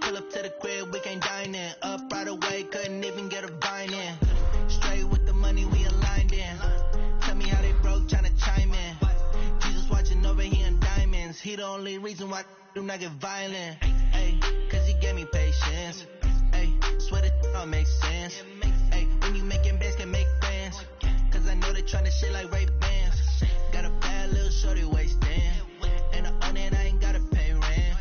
pull up to the crib, we can't dine in. Up right away, couldn't even get a vine in. Straight with the money, we aligned in. Tell me how they broke, tryna chime in. Jesus watching over here in diamonds. He the only reason why I do not get violent. Ay, cause he gave me patience. Ay, swear that don't make sense. Ay, when you making bands, can make friends. Cause I know they tryna shit like Ray Bans. Got a bad little shorty wasting. And I own it, I ain't gotta pay rent.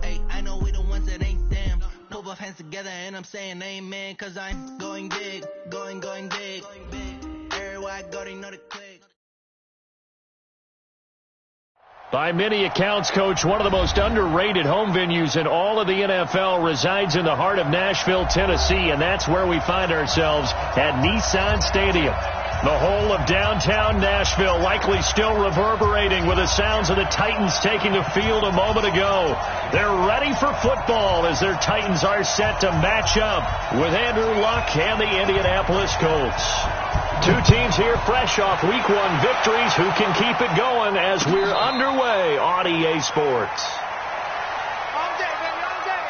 Ay, I know we the ones that ain't them. Put both hands together and I'm saying amen. Cause I'm going big, going big. Everywhere I go, they know the click. By many accounts, Coach, one of the most underrated home venues in all of the NFL resides in the heart of Nashville, Tennessee, and that's where we find ourselves at Nissan Stadium. The whole of downtown Nashville likely still reverberating with the sounds of the Titans taking the field a moment ago. They're ready for football as their Titans are set to match up with Andrew Luck and the Indianapolis Colts. Two teams here fresh off Week 1 victories who can keep it going as we're underway on EA Sports. All day, baby, all day.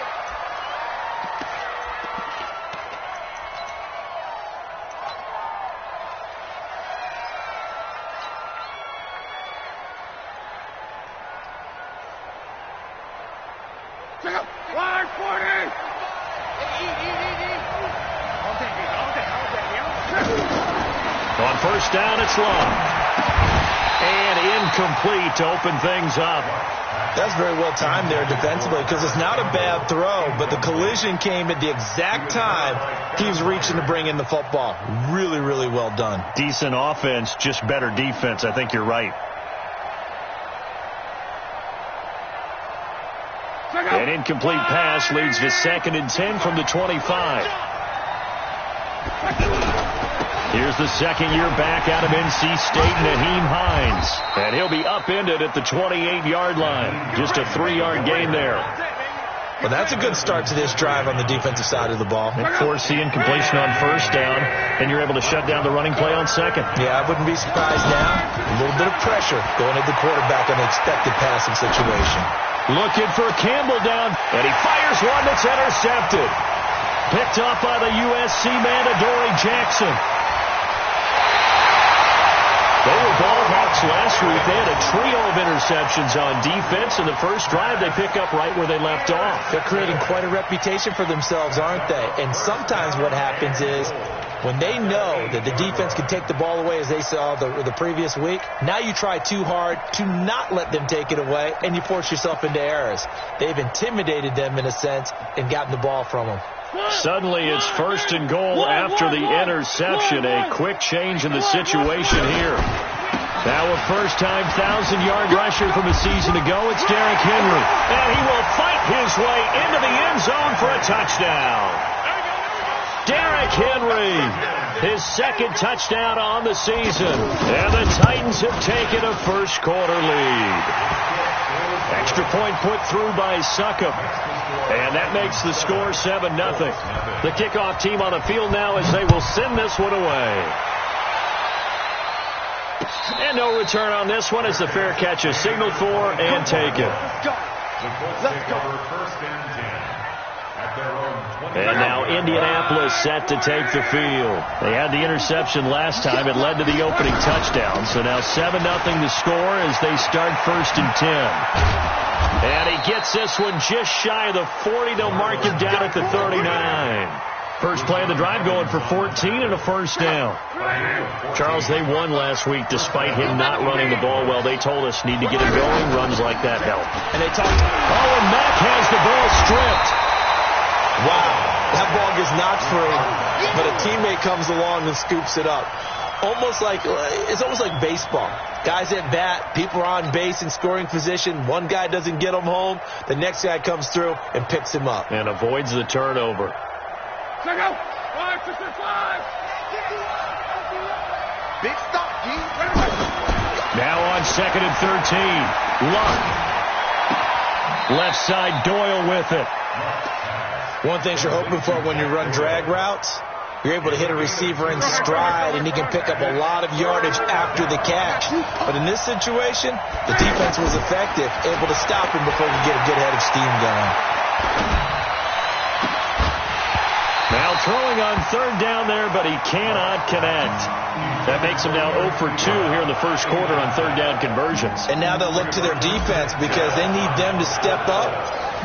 Check out. 140. Eat. All day, baby, all day. On first down, it's long. And incomplete to open things up. That's very well timed there defensively because it's not a bad throw, but the collision came at the exact time he was reaching to bring in the football. Really, really well done. Decent offense, just better defense. I think you're right. An incomplete pass leads to 2nd and 10 from the 25. Here's the second year back out of NC State, Naheem Hines. And he'll be upended at the 28-yard line. Just a 3-yard gain there. Well, that's a good start to this drive on the defensive side of the ball. And force the incompletion on first down, and you're able to shut down the running play on second. Yeah, I wouldn't be surprised now. A little bit of pressure going at the quarterback on the expected passing situation. Looking for Campbell down, and he fires one that's intercepted. Picked up by the USC man, Adoree Jackson. They were ball hawks last week. They had a trio of interceptions on defense. In the first drive, they pick up right where they left off. They're creating quite a reputation for themselves, aren't they? And sometimes what happens is when they know that the defense can take the ball away, as they saw the previous week, now you try too hard to not let them take it away, and you force yourself into errors. They've intimidated them, in a sense, and gotten the ball from them. Suddenly, it's 1st and goal after the interception. A quick change in the situation here. Now a first-time 1,000-yard rusher from a season ago. It's Derrick Henry. And he will fight his way into the end zone for a touchdown. Derrick Henry, his 2nd touchdown on the season. And the Titans have taken a first-quarter lead. Extra point put through by Succop. And that makes the score 7-0. The kickoff team on the field now as they will send this one away. And no return on this one as the fair catch is signaled for and taken. Let's go. And now Indianapolis set to take the field. They had the interception last time. It led to the opening touchdown. So now 7-0 the score as they start 1st and 10. And he gets this one just shy of the 40. They'll mark him down at the 39. First play of the drive going for 14 and a first down. Charles, they won last week despite him not running the ball well. They told us need to get him going. Runs like that help. And they talked. Oh, and Mack has the ball stripped. Wow, that ball gets knocked free, but a teammate comes along and scoops it up. It's almost like baseball. Guys at bat, people are on base in scoring position. One guy doesn't get him home. The next guy comes through and picks him up. And avoids the turnover. Check out. 5-5. Big stop, G. Now on 2nd and 13. Luck. Left side, Doyle with it. One thing you're hoping for when you run drag routes, you're able to hit a receiver in stride, and he can pick up a lot of yardage after the catch. But in this situation, the defense was effective, able to stop him before he could get a good head of steam going. on third down there, but he cannot connect. That makes him now 0 for 2 here in the first quarter on third down conversions. And now they'll look to their defense because they need them to step up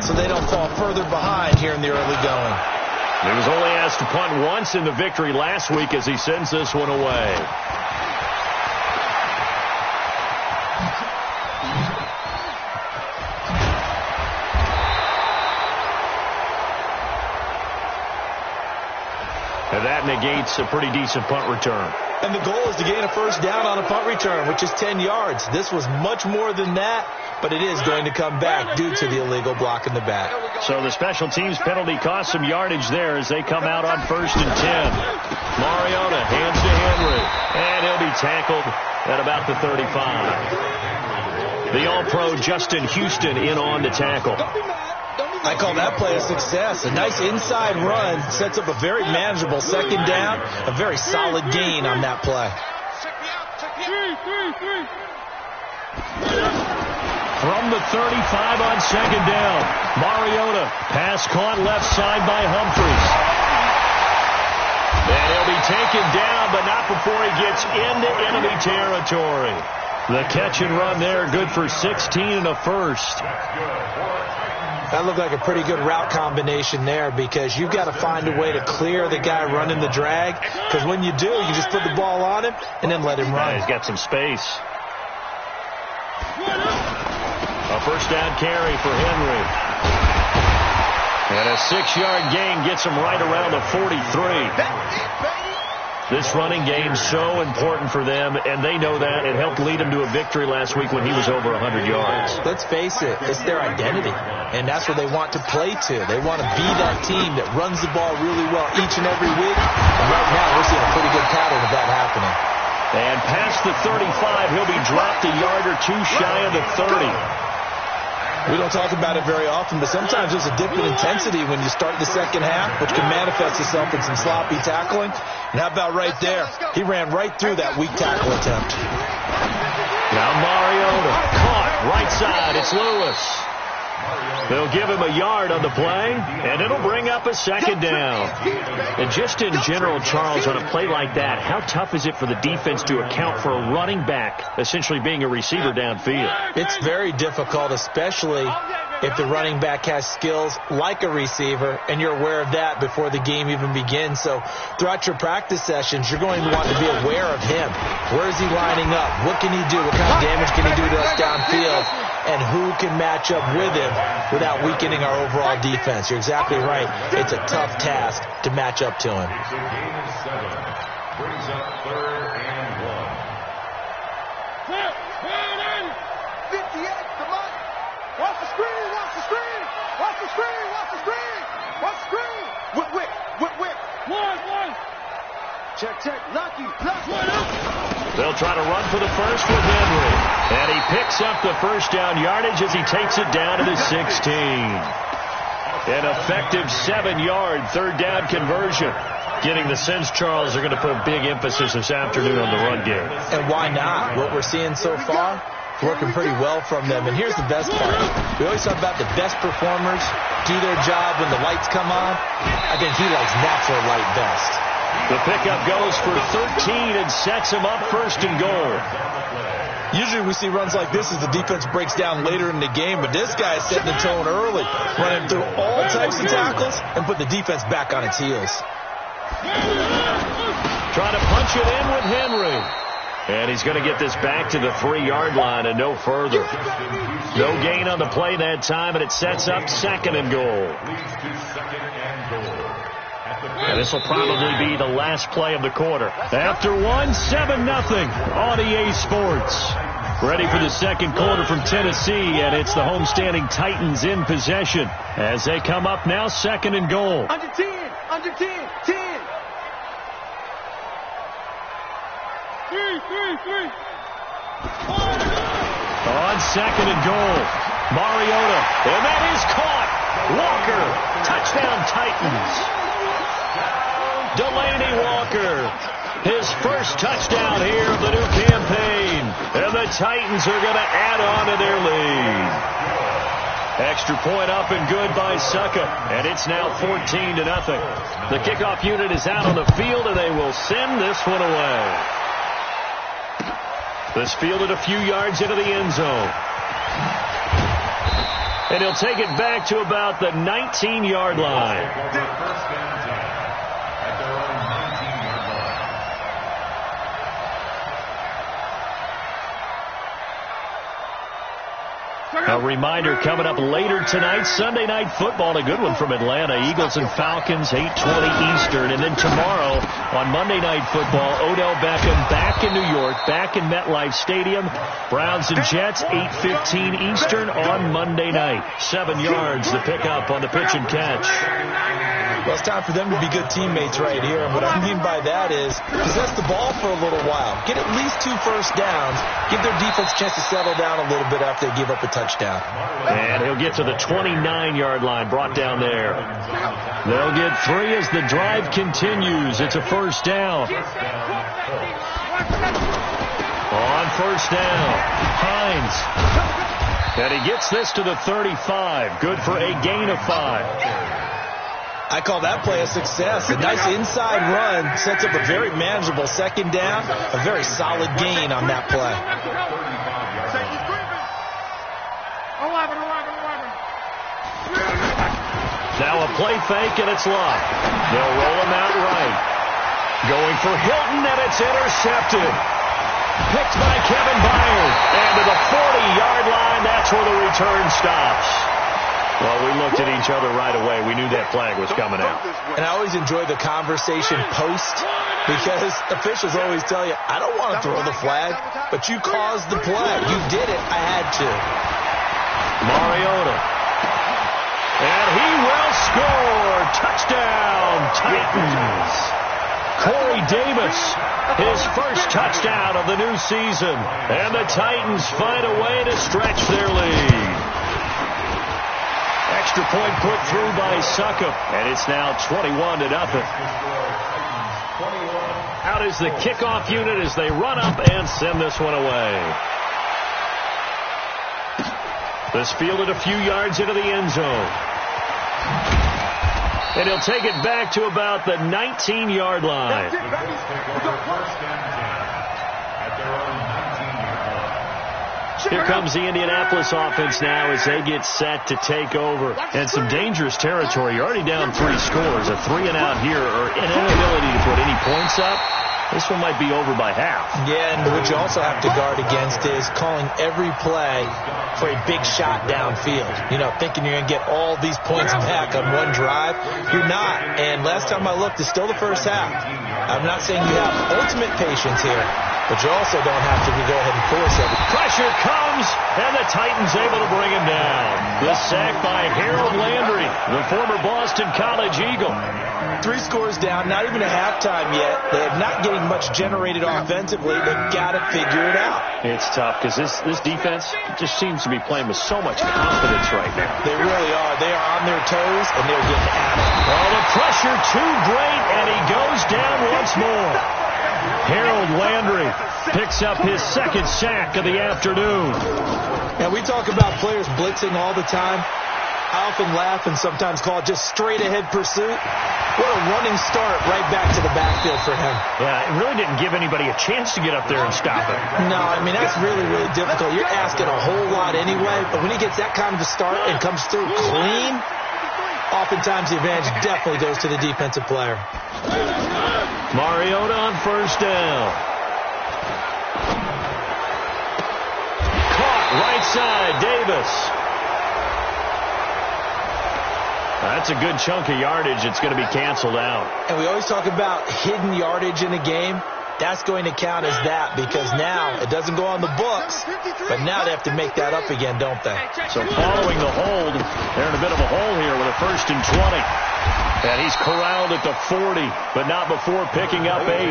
so they don't fall further behind here in the early going. He was only asked to punt once in the victory last week as he sends this one away. And that negates a pretty decent punt return. And the goal is to gain a first down on a punt return, which is 10 yards. This was much more than that, but it is going to come back due to the illegal block in the back. So the special teams penalty cost some yardage there as they come out on 1st and 10. Mariota hands to Henry, and he'll be tackled at about the 35. The All-Pro Justin Houston in on the tackle. I call that play a success. A nice inside run sets up a very manageable second down, a very solid gain on that play. From the 35 on second down, Mariota, pass caught left side by Humphries. And he'll be taken down, but not before he gets into enemy territory. The catch and run there, good for 16 and a first. That looked like a pretty good route combination there because you've got to find a way to clear the guy running the drag, because when you do, you just put the ball on him and then let him run. He's got some space. A first down carry for Henry. And a 6-yard gain gets him right around the 43. This running game's so important for them, and they know that. It helped lead them to a victory last week when he was over 100 yards. Let's face it, it's their identity, and that's what they want to play to. They want to be that team that runs the ball really well each and every week, and right now we're seeing a pretty good pattern of that happening. And past the 35, he'll be dropped a yard or two shy of the 30. We don't talk about it very often, but sometimes there's a dip in intensity when you start the second half, which can manifest itself in some sloppy tackling. And how about right there? He ran right through that weak tackle attempt. Now Mariota, caught, right side, it's Lewis. They'll give him a yard on the play, and it'll bring up a second down. And just in general, Charles, on a play like that, how tough is it for the defense to account for a running back essentially being a receiver downfield? It's very difficult, especially if the running back has skills like a receiver, and you're aware of that before the game even begins. So throughout your practice sessions, you're going to want to be aware of him. Where is he lining up? What can he do? What kind of damage can he do to us downfield? And who can match up with him without weakening our overall defense? You're exactly right. It's a tough task to match up to him. Brings up 3rd and 1. 58, come on. Watch the screen, watch the screen. Watch the screen, watch the screen. Watch the screen. Whip. One. Check. Lucky. They'll try to run for the first with Henry. And he picks up the first down yardage as he takes it down to the 16. An effective 7-yard third down conversion. Getting the sense, Charles, they're going to put a big emphasis this afternoon on the run game. And why not? What we're seeing so far, working pretty well from them. And here's the best part. We always talk about the best performers do their job when the lights come on. I think he likes natural light best. The pickup goes for 13 and sets him up 1st and goal. Usually we see runs like this as the defense breaks down later in the game, but this guy is setting the tone early, running through all types of tackles and put the defense back on its heels. Trying to punch it in with Henry. And he's going to get this back to the 3-yard line and no further. No gain on the play that time, and it sets up 2nd and goal. And this will probably be the last play of the quarter. After 7-0 on EA Sports. Ready for the second quarter from Tennessee, and it's the homestanding Titans in possession as they come up now 2nd and goal. Under 10. 10. 3. On 2nd and goal, Mariota, and that is caught. Walker, touchdown Titans. Delaney Walker, his first touchdown here of the new campaign. And the Titans are going to add on to their lead. Extra point up and good by Suckup, and it's now 14-0. The kickoff unit is out on the field, and they will send this one away. This fielded a few yards into the end zone. And he'll take it back to about the 19-yard line. A reminder coming up later tonight, Sunday Night Football, a good one from Atlanta. Eagles and Falcons, 8:20 Eastern. And then tomorrow on Monday Night Football, Odell Beckham back in New York, back in MetLife Stadium. Browns and Jets, 8:15 Eastern on Monday night. 7 yards the pickup on the pitch and catch. Well, it's time for them to be good teammates right here. And what I mean by that is possess the ball for a little while. Get at least 2 first downs. Give their defense a chance to settle down a little bit after they give up a touchdown. And he'll get to the 29-yard line, brought down there. They'll get 3 as the drive continues. It's a first down. On first down, Hines. And he gets this to the 35. Good for a gain of 5. I call that play a success. A nice inside run sets up a very manageable second down. A very solid gain on that play. Now a play fake, and it's Love. They'll roll him out right. Going for Hilton, and it's intercepted. Picked by Kevin Byard. And to the 40-yard line, that's where the return stops. Well, we looked at each other right away. We knew that flag was coming out. And I always enjoy the conversation post because officials always tell you, I don't want to throw the flag, but you caused the play. You did it. I had to. Mariota. And he will score. Touchdown, Titans. Corey Davis, his first touchdown of the new season. And the Titans find a way to stretch their lead. Extra point put through by Suckup, and it's now 21-0. Out is the kickoff unit as they run up and send this one away. This fielded a few yards into the end zone. And he'll take it back to about the 19-yard line. Here comes the Indianapolis offense now as they get set to take over. And some dangerous territory. You're already down 3 scores. A 3-and-out here or an inability to put any points up. This one might be over by half. Yeah, and what you also have to guard against is calling every play for a big shot downfield. You know, thinking you're going to get all these points back on one drive. You're not. And last time I looked, it's still the first half. I'm not saying you have ultimate patience here, but you also don't have to go ahead and force it. Pressure comes, and the Titans able to bring him down. The sack by Harold Landry, the former Boston College Eagle. 3 scores down, not even a halftime yet. They're not getting much generated offensively. They've got to figure it out. It's tough because this defense just seems to be playing with so much confidence right now. They really are. They are on their toes, and they're getting at it. Well, the pressure too great, and he goes down once more. Harold Landry picks up his 2nd sack of the afternoon. And we talk about players blitzing all the time. I often laugh and sometimes call it just straight-ahead pursuit. What a running start right back to the backfield for him. Yeah, it really didn't give anybody a chance to get up there and stop it. No, I mean, that's really, really difficult. You're asking a whole lot anyway, but when he gets that kind of a start and comes through clean, oftentimes the advantage definitely goes to the defensive player. Mariota on first down. Caught right side, Davis. That's a good chunk of yardage. It's going to be canceled out. And we always talk about hidden yardage in a game. That's going to count as that because now it doesn't go on the books, but now they have to make that up again, don't they? So following the hold, they're in a bit of a hole here with a 1st and 20. And he's corralled at the 40, but not before picking up 8.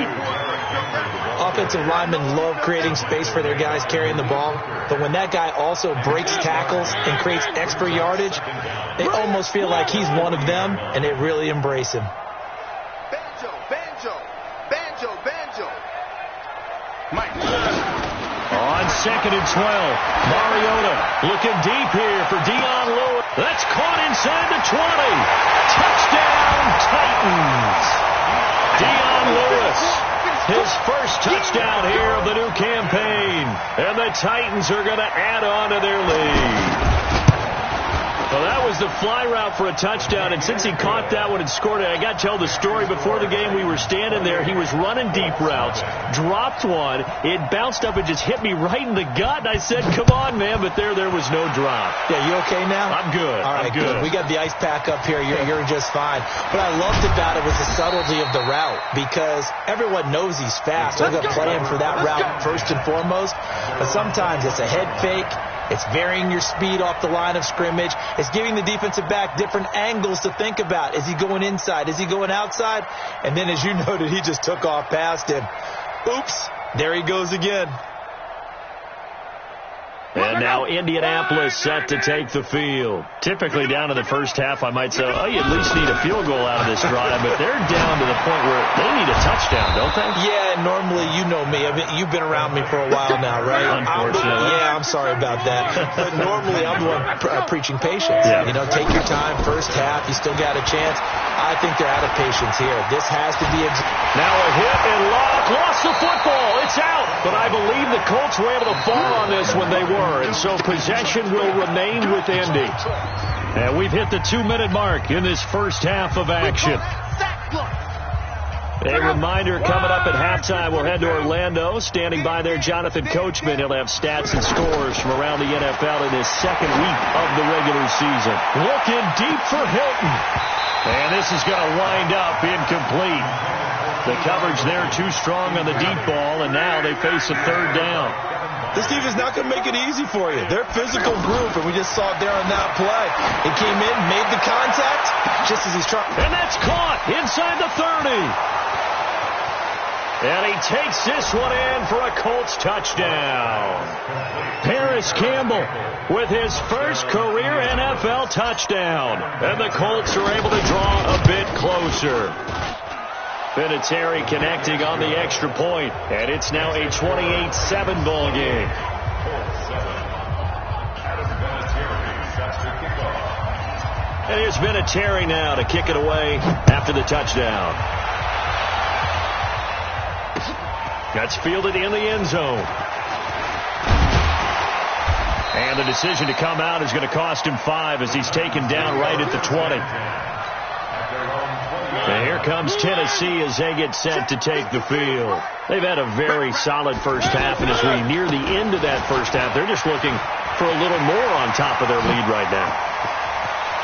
Offensive linemen love creating space for their guys carrying the ball, but when that guy also breaks tackles and creates extra yardage, they almost feel like he's one of them, and they really embrace him. On 2nd and 12. Mariota looking deep here for Dion Lewis. That's caught inside the 20. Touchdown, Titans. Dion Lewis, his first touchdown here of the new campaign. And the Titans are going to add on to their lead. Well, that was the fly route for a touchdown, and since he caught that one and scored it, I got to tell the story. Before the game, we were standing there. He was running deep routes, dropped one. It bounced up and just hit me right in the gut, and I said, come on, man, but there was no drop. Yeah, you okay now? I'm good. All right, I'm good. We got the ice pack up here. You're just fine. What I loved about it was the subtlety of the route, because everyone knows he's fast. They're going to play him for that route first and foremost, but sometimes it's a head fake. It's varying your speed off the line of scrimmage. It's giving the defensive back different angles to think about. Is he going inside? Is he going outside? And then, as you noted, he just took off past him. Oops, there he goes again. And now Indianapolis set to take the field. Typically down in the first half, I might say, oh, you at least need a field goal out of this drive, but they're down to the point where they need a touchdown, don't they? Yeah, normally, you know me. I mean, you've been around me for a while now, right? Unfortunately. I'm sorry about that. But normally, I'm the one preaching patience. Yeah. You know, take your time, first half, you still got a chance. I think they're out of patience here. This has to be a... Now a hit and Locke lost the football. It's out. But I believe the Colts were able to fall on this when they were. And so possession will remain with Indy. And we've hit the 2-minute mark in this first half of action. A reminder coming up at halftime, we'll head to Orlando. Standing by there, Jonathan Coachman. He'll have stats and scores from around the NFL in his second week of the regular season. Looking deep for Hilton. And this is going to wind up incomplete. The coverage there too strong on the deep ball, and now they face a third down. This defense is not going to make it easy for you. They're a physical group, and we just saw it there on that play. He came in, made the contact, just as he's trying. And that's caught inside the 30. And he takes this one in for a Colts touchdown. Paris Campbell with his first career NFL touchdown. And the Colts are able to draw a bit closer. Vinatieri connecting on the extra point, and it's now a 28-7 ball game. And here's Vinatieri now to kick it away after the touchdown. That's fielded in the end zone. And the decision to come out is going to cost him 5 as he's taken down right at the 20. And here comes Tennessee as they get set to take the field. They've had a very solid first half, and as we near the end of that first half, they're just looking for a little more on top of their lead right now.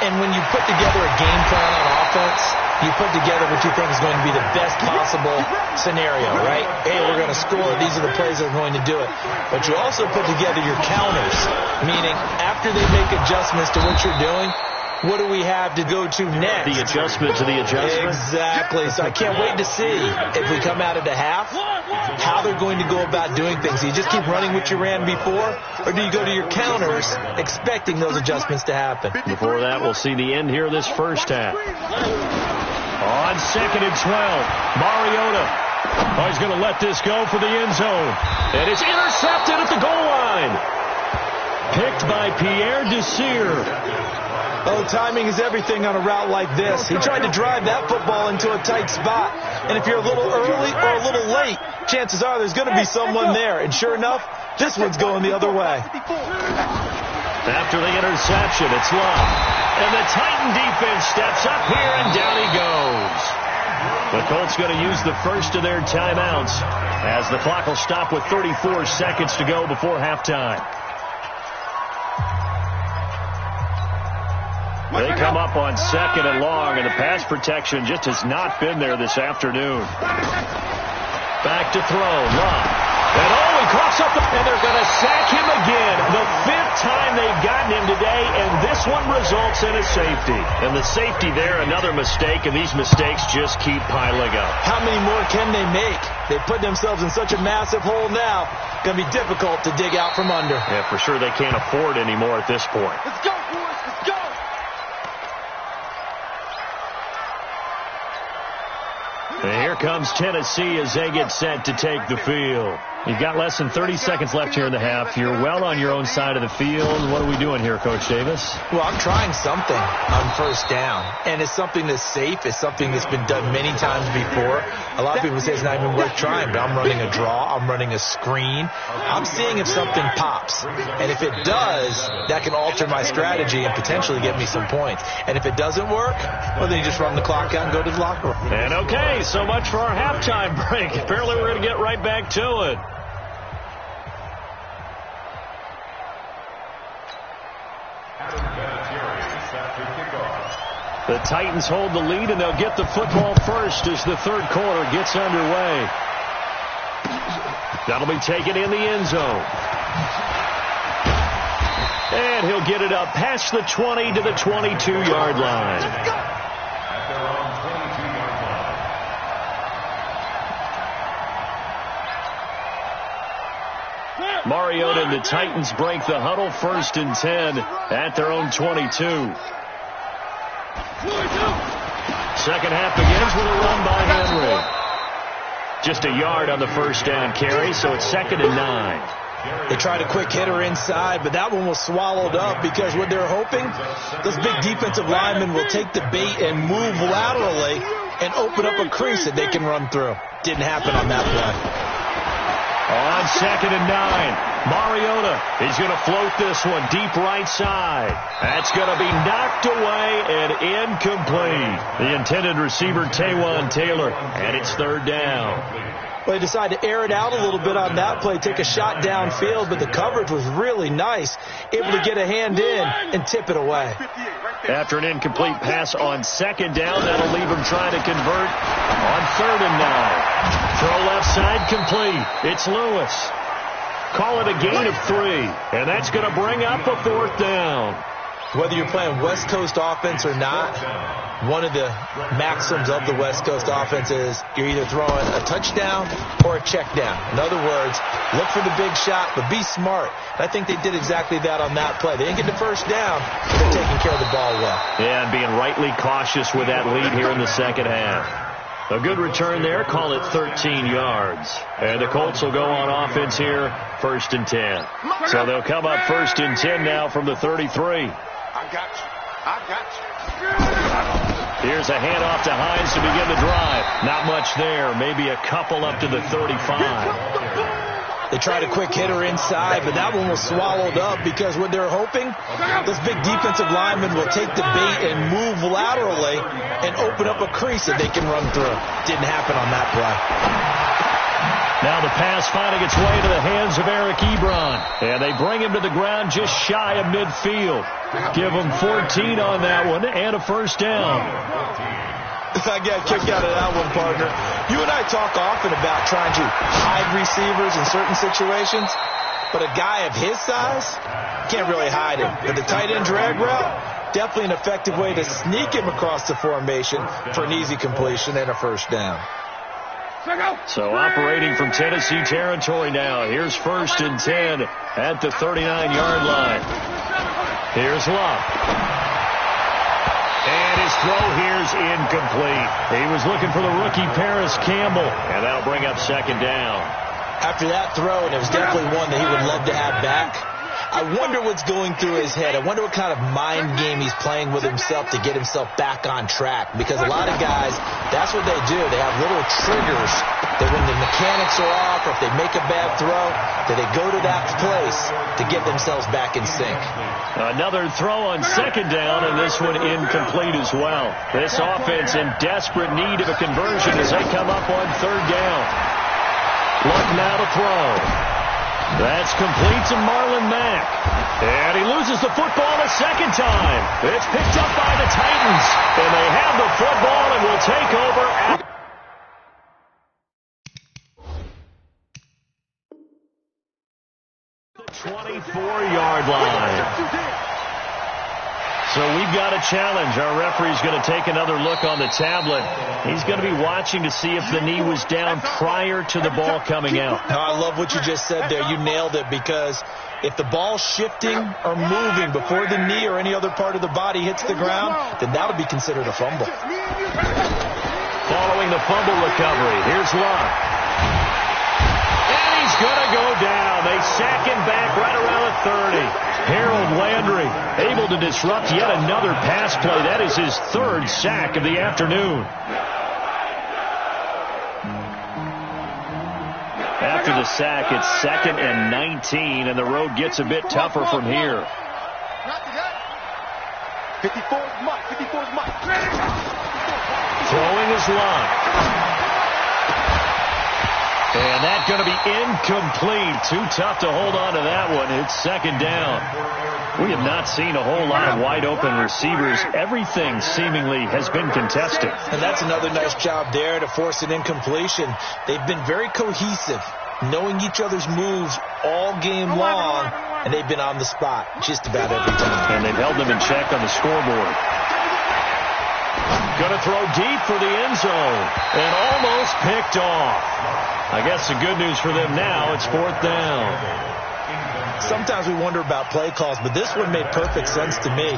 And when you put together a game plan on offense, you put together what you think is going to be the best possible scenario, right? Hey, we're going to score. These are the plays that are going to do it. But you also put together your counters, meaning after they make adjustments to what you're doing, what do we have to go to next? The adjustment to the adjustment? Exactly. So I can't wait to see if we come out at the half, how they're going to go about doing things. Do you just keep running what you ran before, or do you go to your counters expecting those adjustments to happen? Before that, we'll see the end here of this first half. On 2nd and 12, Mariota. Oh, he's going to let this go for the end zone. And it's intercepted at the goal line. Picked by Pierre Desir. Oh, timing is everything on a route like this. He tried to drive that football into a tight spot. And if you're a little early or a little late, chances are there's going to be someone there. And sure enough, this one's going the other way. After the interception, it's Love. And the Titan defense steps up here, and down he goes. The Colts going to use the first of their timeouts as the clock will stop with 34 seconds to go before halftime. They come up on 2nd and long, and the pass protection just has not been there this afternoon. Back to throw, Love. And he coughs up, and they're going to sack him again. The 5th time they've gotten him today, and this one results in a safety. And the safety there, another mistake, and these mistakes just keep piling up. How many more can they make? They put themselves in such a massive hole now. Going to be difficult to dig out from under. Yeah, for sure they can't afford anymore at this point. Let's go, boys. Let's go. And here comes Tennessee as they get set to take the field. You've got less than 30 seconds left here in the half. You're well on your own side of the field. What are we doing here, Coach Davis? Well, I'm trying something on first down, and it's something that's safe. It's something that's been done many times before. A lot of people say it's not even worth trying, but I'm running a draw. I'm running a screen. I'm seeing if something pops, and if it does, that can alter my strategy and potentially get me some points. And if it doesn't work, well, then you just run the clock out and go to the locker room. And okay, so much for our halftime break. Apparently we're going to get right back to it. The Titans hold the lead, and they'll get the football first as the third quarter gets underway. That'll be taken in the end zone. And he'll get it up past the 20 to the 22-yard line. Mariota and the Titans break the huddle, 1st and 10 at their own 22. Second half begins with a run by Henry. Just a yard on the first down carry, so it's 2nd and 9. They tried a quick hitter inside, but that one was swallowed up because what they're hoping, those big defensive linemen will take the bait and move laterally and open up a crease that they can run through. Didn't happen on that play. On 2nd and 9. Mariota is going to float this one deep right side. That's going to be knocked away and incomplete. The intended receiver, Taywan Taylor, and it's 3rd down. Well, they decided to air it out a little bit on that play, take a shot downfield, but the coverage was really nice, able to get a hand in and tip it away. After an incomplete pass on 2nd down, that'll leave him trying to convert on 3rd and 9. Throw left side complete. It's Lewis. Call it a gain of 3, and that's going to bring up a 4th down. Whether you're playing West Coast offense or not, one of the maxims of the West Coast offense is you're either throwing a touchdown or a check down. In other words, look for the big shot, but be smart. And I think they did exactly that on that play. They didn't get the first down, but they're taking care of the ball well. Yeah, and being rightly cautious with that lead here in the second half. A good return there, call it 13 yards. And the Colts will go on offense here, 1st and 10. So they'll come up 1st and 10 now from the 33. I got you. Here's a handoff to Hines to begin the drive. Not much there, maybe a couple up to the 35. They tried a quick hitter inside, but that one was swallowed up because what they're hoping, those big defensive linemen will take the bait and move laterally and open up a crease that they can run through. Didn't happen on that play. Now the pass finding its way to the hands of Eric Ebron. And they bring him to the ground just shy of midfield. Give him 14 on that one and a 1st down. I got a kick out of that one, partner. You and I talk often about trying to hide receivers in certain situations, but a guy of his size can't really hide him. But the tight end drag route, definitely an effective way to sneak him across the formation for an easy completion and a 1st down. So operating from Tennessee territory now. Here's 1st and 10 at the 39-yard line. Here's Love. And his throw here's incomplete. He was looking for the rookie Paris Campbell, and that'll bring up 2nd down. After that throw, and it was definitely one that he would love to have back, I wonder what's going through his head. I wonder what kind of mind game he's playing with himself to get himself back on track. Because a lot of guys, that's what they do. They have little triggers that when the mechanics are off or if they make a bad throw, that they go to that place to get themselves back in sync. Another throw on 2nd down, and this one incomplete as well. This offense in desperate need of a conversion as they come up on 3rd down. Luck now to throw. That's complete to Marlon Mack. And he loses the football a 2nd time. It's picked up by the Titans. And they have the football and will take over at 24-yard line. So we've got a challenge. Our referee's going to take another look on the tablet. He's going to be watching to see if the knee was down prior to the ball coming out. Now, I love what you just said there. You nailed it, because if the ball's shifting or moving before the knee or any other part of the body hits the ground, then that'll be considered a fumble. Following the fumble recovery, here's Love. And he's going to go down. They sack him back right around the 30. Harold Landry able to disrupt yet another pass play. That is his third sack of the afternoon. After the sack, it's 2nd and 19, and the road gets a bit tougher from here. 54's Mike. 54's Mike. Throwing is Lott. And that's going to be incomplete. Too tough to hold on to that one. It's 2nd down. We have not seen a whole lot of wide-open receivers. Everything seemingly has been contested. And that's another nice job there to force an incompletion. They've been very cohesive, knowing each other's moves all game long, and they've been on the spot just about every time. And they've held them in check on the scoreboard. Going to throw deep for the end zone, and almost picked off. I guess the good news for them now, it's 4th down. Sometimes we wonder about play calls, but this one made perfect sense to me.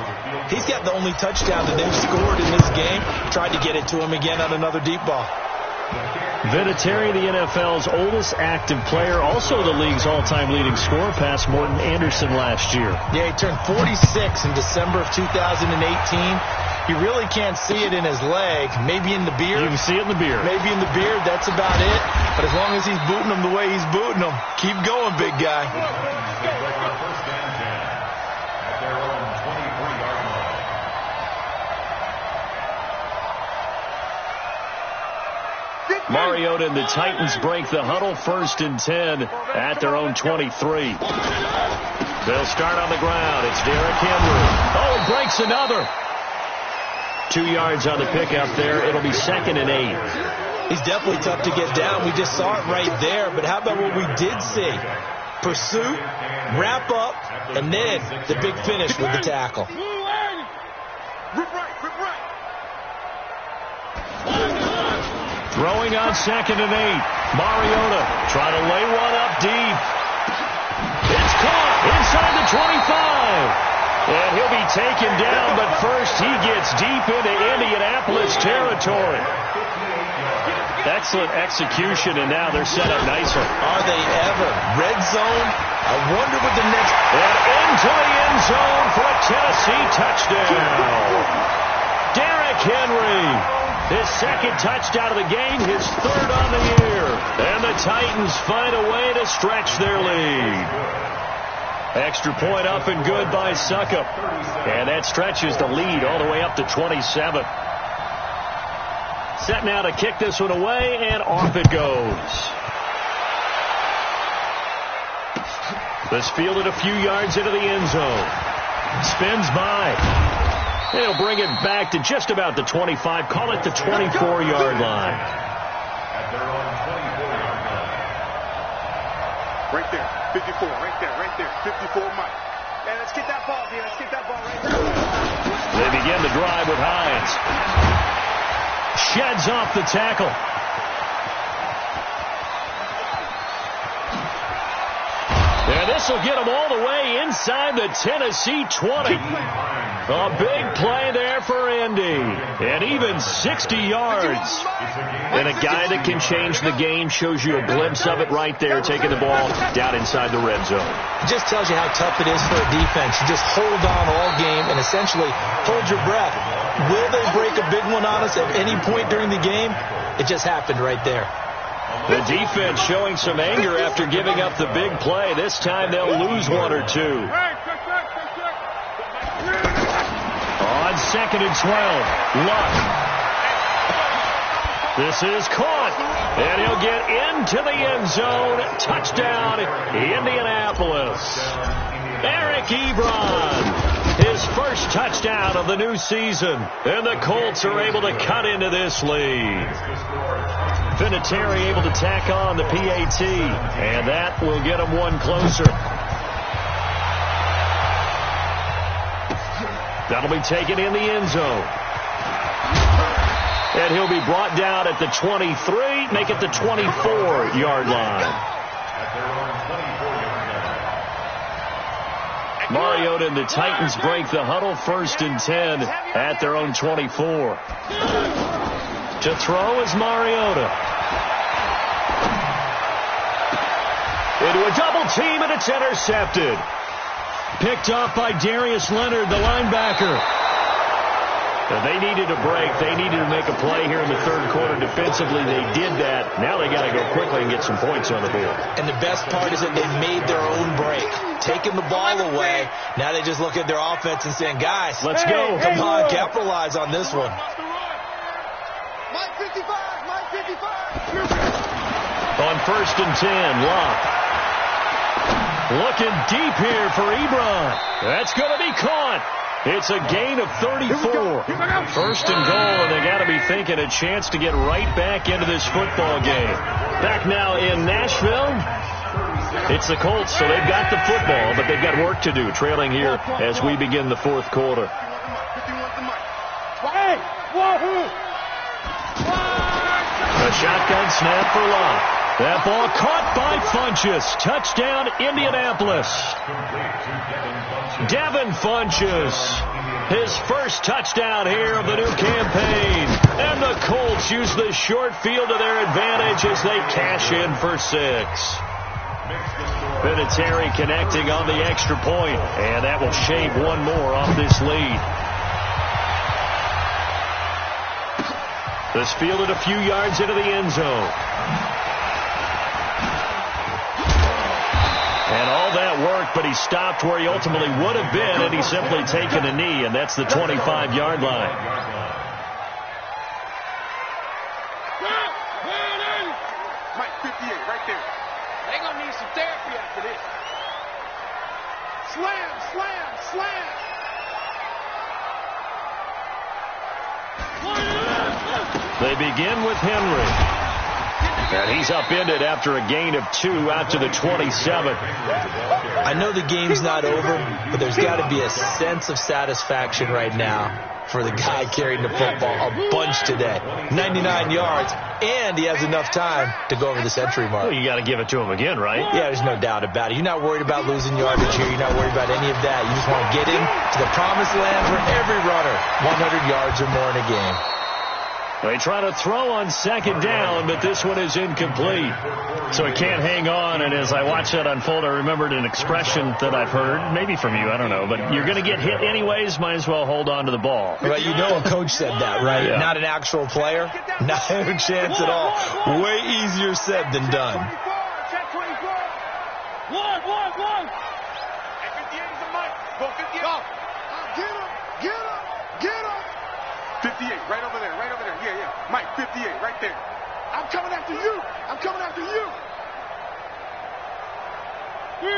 He's got the only touchdown that they've scored in this game. Tried to get it to him again on another deep ball. Vinatieri, the NFL's oldest active player, also the league's all-time leading scorer, past Morton Anderson last year. Yeah, he turned 46 in December of 2018. You really can't see it in his leg. Maybe in the beard. You can see it in the beard. Maybe in the beard. That's about it. But as long as he's booting them the way he's booting them, keep going, big guy. Mariota and the Titans break the huddle, 1st and 10 at their own 23. They'll start on the ground. It's Derrick Henry. Oh, he breaks another. 2 yards on the pickup there. It'll be 2nd and 8. He's definitely tough to get down. We just saw it right there. But how about what we did see? Pursuit, wrap up, and then the big finish with the tackle. Throwing on 2nd and 8. Mariota trying to lay one up deep. It's caught inside the 25. And he'll be taken down, but first he gets deep into Indianapolis territory. Excellent execution, and now they're set up nicer. Are they ever? Red zone? I wonder what the next... And into the end zone for a Tennessee touchdown. Derrick Henry, his 2nd touchdown of the game, his 3rd on the year. And the Titans find a way to stretch their lead. Extra point up and good by Succop. And that stretches the lead all the way up to 27. Set now to kick this one away, and off it goes. This fielded a few yards into the end zone. Spins by. They'll bring it back to just about the 25. Call it the 24-yard line. Right there. 54, right there, 54, Mike. And let's get that ball, D. Let's get that ball right there. They begin the drive with Hines. Sheds off the tackle. And this will get them all the way inside the Tennessee 20. A big play there for Indy. And even 60 yards. And a guy that can change the game, shows you a glimpse of it right there, taking the ball down inside the red zone. It just tells you how tough it is for a defense. You just hold on all game and essentially hold your breath. Will they break a big one on us at any point during the game? It just happened right there. The defense showing some anger after giving up the big play. This time they'll lose 1 or 2. On 2nd and 12, Luck. This is caught, and he'll get into the end zone. Touchdown, Indianapolis. Eric Ebron, his first touchdown of the new season, and the Colts are able to cut into this lead. Vinatieri able to tack on the PAT, and that will get him one closer. That'll be taken in the end zone. And he'll be brought down at the 23, make it the 24-yard line. Mariota and the Titans break the huddle, 1st and 10 at their own 24. To throw is Mariota. into a double team, and it's intercepted. Picked off by Darius Leonard, the linebacker. They needed a break. They needed to make a play here in the third quarter defensively. They did that. Now they got to go quickly and get some points on the board. And the best part is that they made their own break, taking the ball away. Now they just look at their offense and saying, guys, let's go. Come on, capitalize on this one. Mike 55, Mike 55. On 1st and 10, Locke. Looking deep here for Ebron. That's going to be caught. It's a gain of 34. 1st and goal, and they got to be thinking a chance to get right back into this football game. Back now in Nashville. It's the Colts, so they've got the football, but they've got work to do, trailing here as we begin the fourth quarter. A shotgun snap for Locke. That ball caught by Funchess. Touchdown, Indianapolis. Devin Funchess, his first touchdown here of the new campaign. And the Colts use the short field to their advantage as they cash in for 6. Vinatieri connecting on the extra point, and that will shave one more off this lead. This fielded a few yards into the end zone. And all that worked, but he stopped where he ultimately would have been, and he's simply taken a knee, and that's the 25-yard line. Mike 58, right there. They're going to need some therapy after this. Slam, slam, slam. They begin with Henry. And he's upended after a gain of 2 out to the 27. I know the game's not over, but there's got to be a sense of satisfaction right now for the guy carrying the football. A bunch today. 99 yards, and he has enough time to go over the century mark. Well, you got to give it to him again, right? Yeah, there's no doubt about it. You're not worried about losing yardage here. You're not worried about any of that. You just want to get him to the promised land for every runner. 100 yards or more in a game. They try to throw on 2nd down, but this one is incomplete. So he can't hang on, and as I watched that unfold, I remembered an expression that I've heard, maybe from you, I don't know, but you're going to get hit anyways, might as well hold on to the ball. Right, you know a coach said that, right? Yeah. Not an actual player, not a chance at all. Way easier said than done. 58, right over there, right over there. Yeah, yeah. Mike, 58, right there. I'm coming after you. I'm coming after you. 3.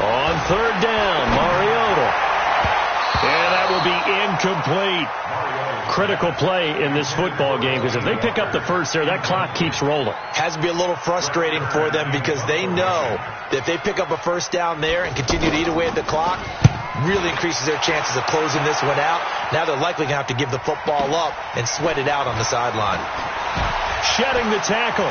On 3rd down, Mariota. And that will be incomplete. Critical play in this football game, because if they pick up the first there, that clock keeps rolling. Has to be a little frustrating for them, because they know that if they pick up a 1st down there and continue to eat away at the clock, really increases their chances of closing this one out. Now they're likely going to have to give the football up and sweat it out on the sideline. Shedding the tackle.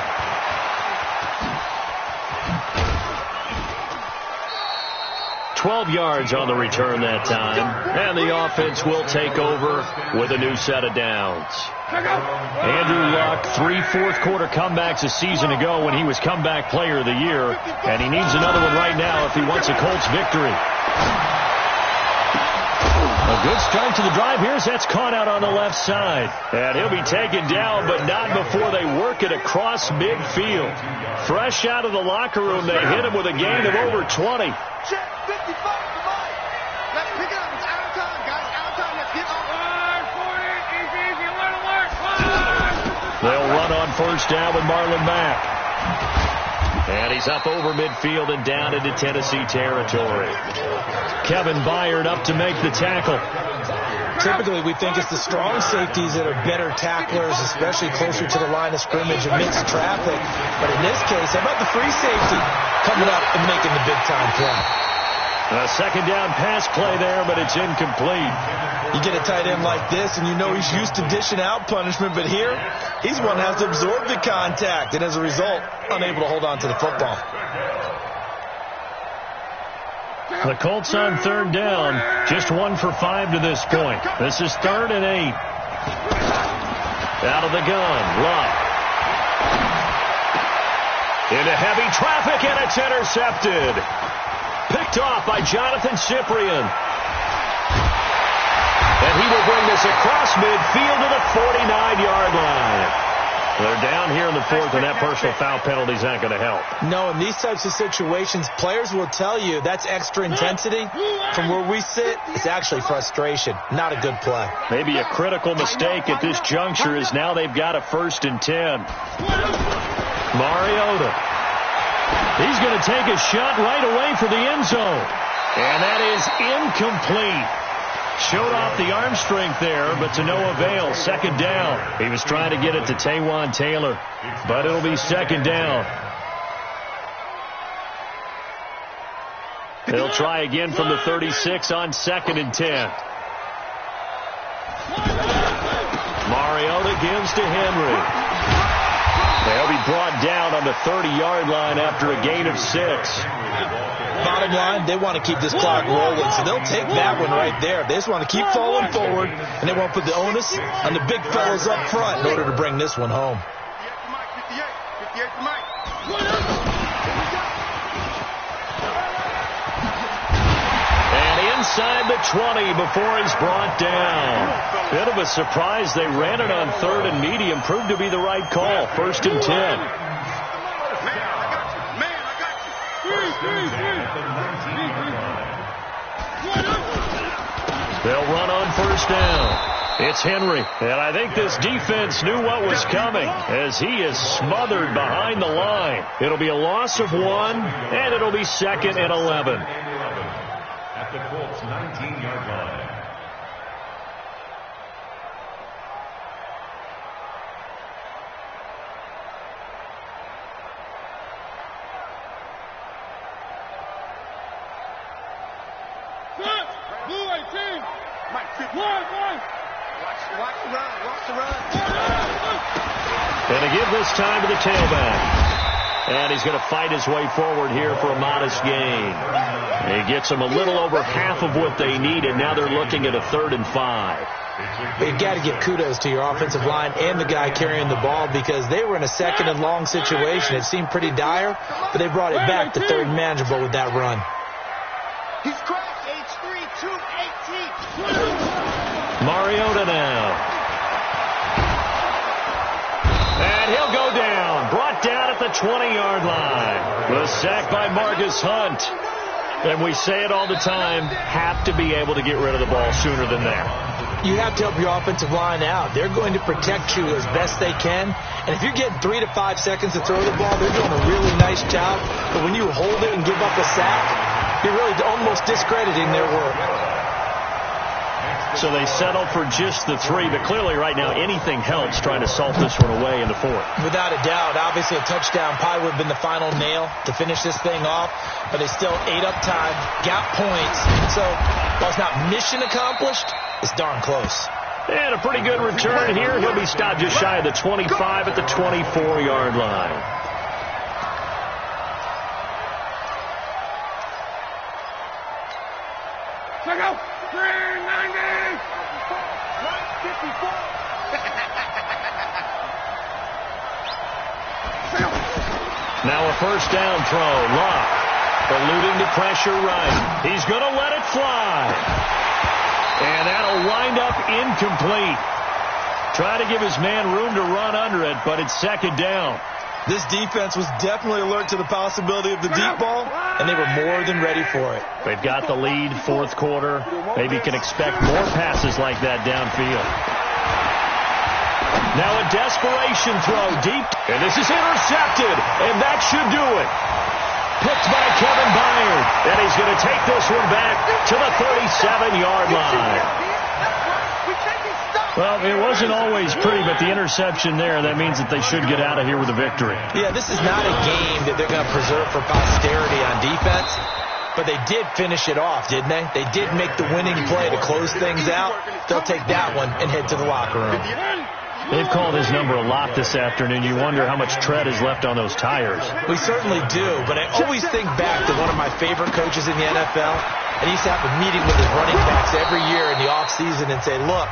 $12 yards on the return that time. And the offense will take over with a new set of downs. Andrew Luck, 3 fourth-quarter comebacks a season ago when he was comeback player of the year. And he needs another one right now if he wants a Colts victory. A good start to the drive. That's caught out on the left side. And he'll be taken down, but not before they work it across midfield. Fresh out of the locker room, they hit him with a gain of over 20. Check 55 to Mike. Let's pick it up. It's out of time, guys. Out of time. Let's get on. 40. Easy. They'll run on 1st down with Marlon Mack. And he's up over midfield and down into Tennessee territory. Kevin Byard up to make the tackle. Typically, we think it's the strong safeties that are better tacklers, especially closer to the line of scrimmage amidst traffic. But in this case, how about the free safety coming up and making the big-time play? A 2nd down pass play there, but it's incomplete. You get a tight end like this, and you know he's used to dishing out punishment, but here, he's one that has to absorb the contact, and as a result, unable to hold on to the football. The Colts on 3rd down, just 1 for 5 to this point. This is 3rd and 8. Out of the gun, Luck. Into heavy traffic, and it's intercepted. Picked off by Jonathan Cyprien. And he will bring this across midfield to the 49-yard line. They're down here in the fourth, and that personal foul penalty is not going to help. No, in these types of situations, players will tell you that's extra intensity. From where we sit, it's actually frustration. Not a good play. Maybe a critical mistake at this juncture is now they've got a 1st and 10. Mariota. He's going to take a shot right away for the end zone. And that is incomplete. Showed off the arm strength there, but to no avail. 2nd down. He was trying to get it to Taywan Taylor, but it'll be 2nd down. They'll try again from the 36 on 2nd and 10. Mariota gives to Henry. They'll be brought down on the 30-yard line after a gain of 6. Bottom line, they want to keep this clock rolling, so they'll take that one right there. They just want to keep falling forward, and they want to put the onus on the big fellas up front in order to bring this one home. And inside the 20 before he's brought down. Bit of a surprise. They ran it on 3rd and medium. Proved to be the right call. 1st and 10. They'll run on 1st down. It's Henry. And I think this defense knew what was coming as he is smothered behind the line. It'll be a loss of 1, and it'll be 2nd and 11. At the Colts 19-yard line. And to give this time to the tailback. And he's going to fight his way forward here for a modest gain. And he gets them a little over half of what they need, and now they're looking at a 3rd and 5. You've got to give kudos to your offensive line and the guy carrying the ball because they were in a 2nd and long situation. It seemed pretty dire, but they brought it back to 3rd manageable with that run. He's cracked. H3 218. Mariota now. And he'll go down. Brought down at the 20-yard line. The sack by Marcus Hunt. And we say it all the time, have to be able to get rid of the ball sooner than that. You have to help your offensive line out. They're going to protect you as best they can. And if you're getting 3 to 5 seconds to throw the ball, they're doing a really nice job. But when you hold it and give up a sack, you're really almost discrediting their work. So they settled for just the 3, but clearly right now anything helps trying to salt this one away in the 4th. Without a doubt. Obviously a touchdown probably would have been the final nail to finish this thing off, but they still ate up time, got points. So while it's not mission accomplished, it's darn close. And a pretty good return here. He'll be stopped just shy of the 25 at the 24-yard line. Check out. 390. 54. Now a 1st down throw. Locke alluding to pressure right. He's going to let it fly. And that'll wind up incomplete. Try to give his man room to run under it, but it's 2nd down. This defense was definitely alert to the possibility of the deep ball, and they were more than ready for it. They've got the lead, 4th quarter. Maybe can expect more passes like that downfield. Now a desperation throw deep, and this is intercepted, and that should do it. Picked by Kevin Byard, and he's going to take this one back to the 37-yard line. Well, it wasn't always pretty, but the interception there, that means that they should get out of here with a victory. Yeah, this is not a game that they're going to preserve for posterity on defense, but they did finish it off, didn't they? They did make the winning play to close things out. They'll take that one and head to the locker room. They've called his number a lot this afternoon. You wonder how much tread is left on those tires. We certainly do, but I always think back to one of my favorite coaches in the NFL, and he used to have a meeting with his running backs every year in the offseason and say, look,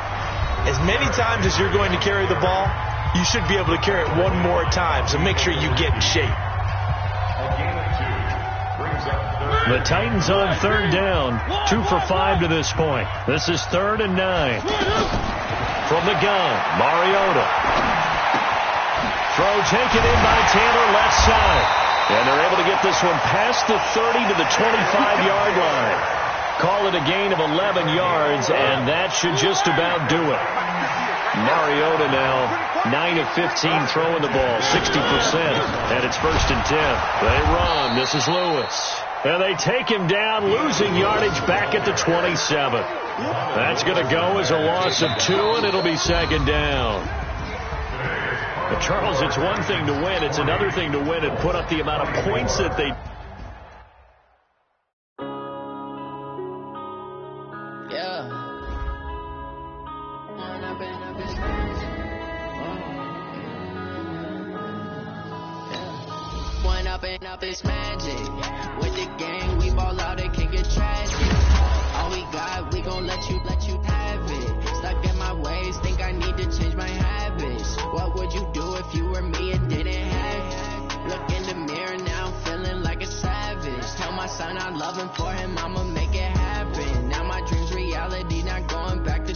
as many times as you're going to carry the ball, you should be able to carry it one more time, so make sure you get in shape. The Titans on third down, 2 for 5 to this point. This is 3rd and 9. From the gun, Mariota. Throw taken in by Taylor, left side. And they're able to get this one past the 30 to the 25-yard line. Call it a gain of 11 yards, and that should just about do it. Mariota now 9 of 15 throwing the ball, 60%, and it's 1st and 10. They run. This is Lewis. And they take him down, losing yardage back at the 27. That's going to go as a loss of 2, and it'll be 2nd down. But Charles, it's one thing to win. It's another thing to win and put up the amount of points that they... Up is magic. With the gang, we ball out, it can get tragic. All we got, we gon' let you have it. Stuck in my ways, think I need to change my habits. What would you do if you were me and didn't have it? Look in the mirror now, feeling like a savage. Tell my son I love him, for him I'ma make it happen. Now my dream's reality, not going back to.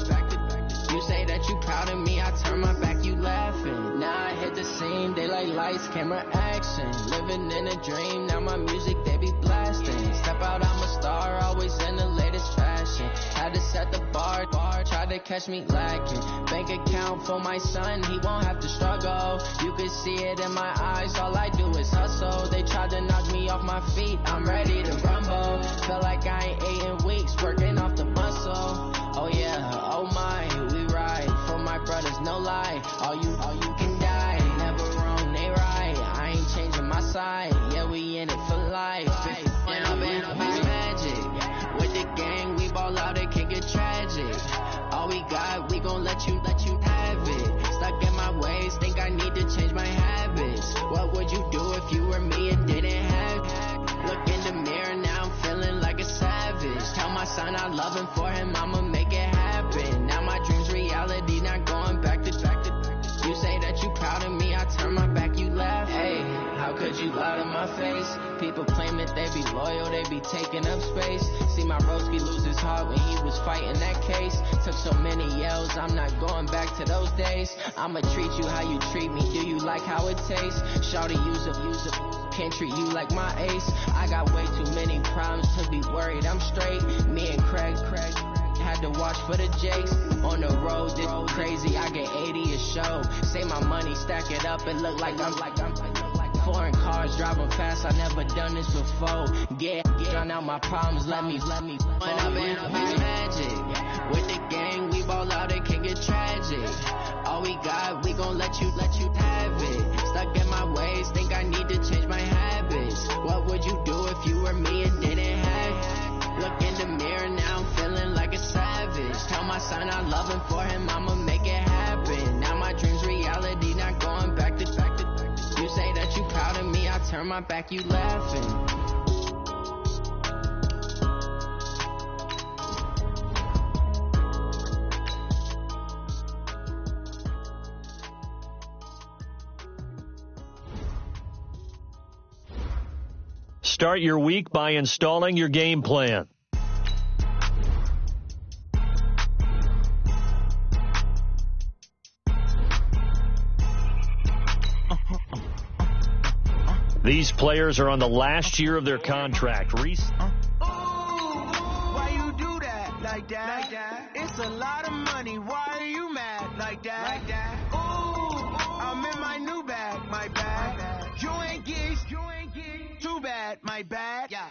You say that you proud of me, I turn my back, you laughing. Now I hit the scene, they like lights, camera, action. Living in a dream, now my music, they be blasting. Step out, I'm a star, always in the latest fashion. Had to set the bar, try to catch me lacking. Bank account for my son, he won't have to struggle. You can see it in my eyes, all I do is hustle. They tried to knock me off my feet, I'm ready to rumble. Feel like I ain't ate in weeks, working off the muscle. Oh yeah, oh my, we ride for my brothers, no lie. All you can die, never wrong, they right. I ain't changing my side, yeah, we in it for life. When I'm in up is magic. With the gang, we ball out, it can get tragic. All we got, we gon' let you have it. Stuck in my ways, think I need to change my habits. What would you do if you were me and didn't have it? Look in the mirror now, I'm feeling like a savage. Tell my son I love him, for him I'ma make it happen. Now my dream's reality, not going back to. You say that you proud of me, I turn my back, you laugh. Hey, how could you lie to my face? People claim that they be loyal, they be taking up space. See my broski lose his heart when he was fighting that case. Took so many yells, I'm not going back to those days. I'ma treat you how you treat me, do you like how it tastes? Shawty, use up, can't treat you like my ace. I got way too many problems to be worried, I'm straight. Me and Craig had to watch for the Jakes. On the road, this crazy, I get 80 a show. Say my money, stack it up, and look like I'm foreign cars, driving fast, I never done this before. Get drown out my problems, let me. When I'm in up is magic. With the gang, we ball out, it can get tragic. All we got, we gon' let you have it. Stuck in my ways, think I need to change my habits. What would you do if you were me and didn't have it? Look in the mirror now, I'm feeling like a savage. Tell my son I love him, for him I'ma make it happen. Now my dream's reality, not going back to. You say that you proud of me, I turn my back, you laughing. Start your week by installing your game plan. These players are on the last year of their contract. Why you do that like that? It's a lot of money. Why are you mad like that? Ooh, I'm in my new bag, my bag. You ain't geeks, too bad, my bad. Yeah.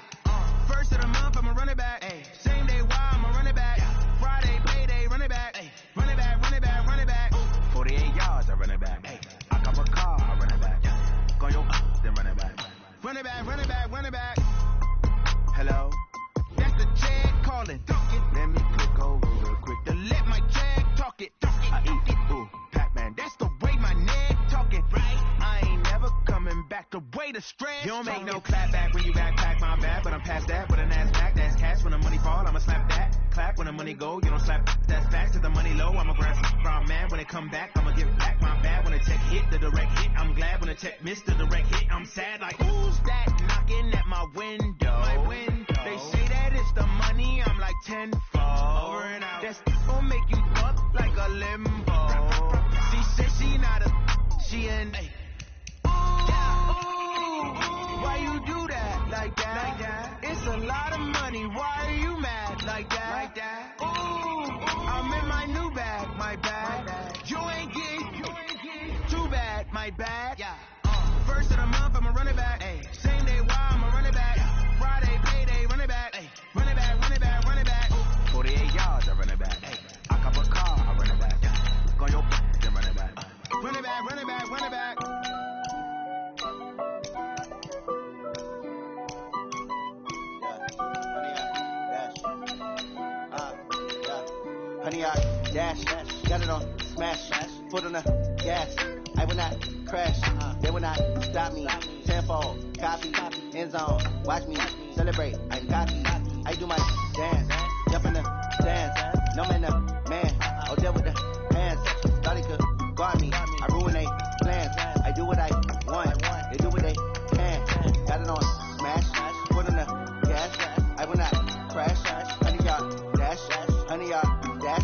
First of the month, I'ma run it back. Ay. Same day, why I'ma run it back. Yeah. Friday, payday, run it back. Ay. Run it back, run it back, run it back. 48 yards, I run it back. Ay. I cop a car, I run it back. Yeah. Go yo, then run it back. Run it back, run it back, run it back. Hello? That's the check calling. Let me click over real quick to let my check talk it. I eat it, ooh, Pac-Man. That's the way my neck talking. Right? I ain't never coming back. The way the stretch. You don't make no clap back when you backpack my bag, but I'm past that with an ass back. That's cash when the money fall. I'ma slap that. Clap when the money go. You don't slap. That's facts. To the money low, I'ma grab from man. When it come back, I'ma give back my bad. When the check hit, the direct hit. I'm glad when the check missed the direct hit. I'm sad like who's that? looking at my window. They say that it's the money, I'm like tenfold. Over and out. That's gon' make you fuck like a limbo. She said she not a, she an. Why you do that like that? It's a lot of money. Why are you mad like that? Ooh, I'm in my new bag, my bag. You ain't getting too bad, my bag. Yeah. First of the month, I'ma run it back. Same day, why I'ma run it back. Friday, payday, run it back. Run it back, run it back, run it back. 48 yards, I run it back. I cop a car, I run it back. Go your then run it back. Run it back, run it back, run it back. Honey, I dash, got it on smash, foot on the gas. I will not crash, they will not stop me. Tenfold, copy, end zone, watch me celebrate. I'm cocky, I do my dance, jump in the stands. No man, the man, oh there with the hands. Thought he could guard me, I ruin they plans. I do what I want, they do what they can. Got it on smash, foot on the gas. I will not crash, honey, y'all dash, honey, y'all dash,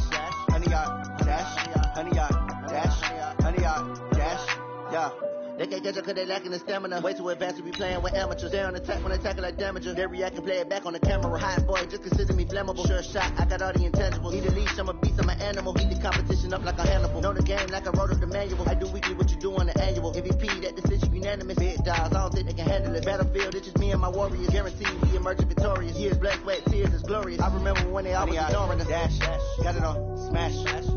honey, y'all dash, honey, y'all dash, honey, y'all dash, yeah. They can't catch up cause they lacking the stamina. Way too advanced to be playing with amateurs. They on attack when they tackle like damages. They react and play it back on the camera. Hot boy, just consider me flammable. Sure shot, I got all the intangibles. Need a leash, I'm a beast, I'm an animal. Heat the competition up like a Hannibal. Know the game like I wrote up the manual. I do weekly what you do on the annual. MVP, that decision unanimous. Big dogs, I don't think they can handle it. Battlefield, it's just me and my warriors. Guaranteed we emerging victorious. Years, blood, sweat, tears, is glorious. I remember when they always ignoring us. Dash, got it on smash,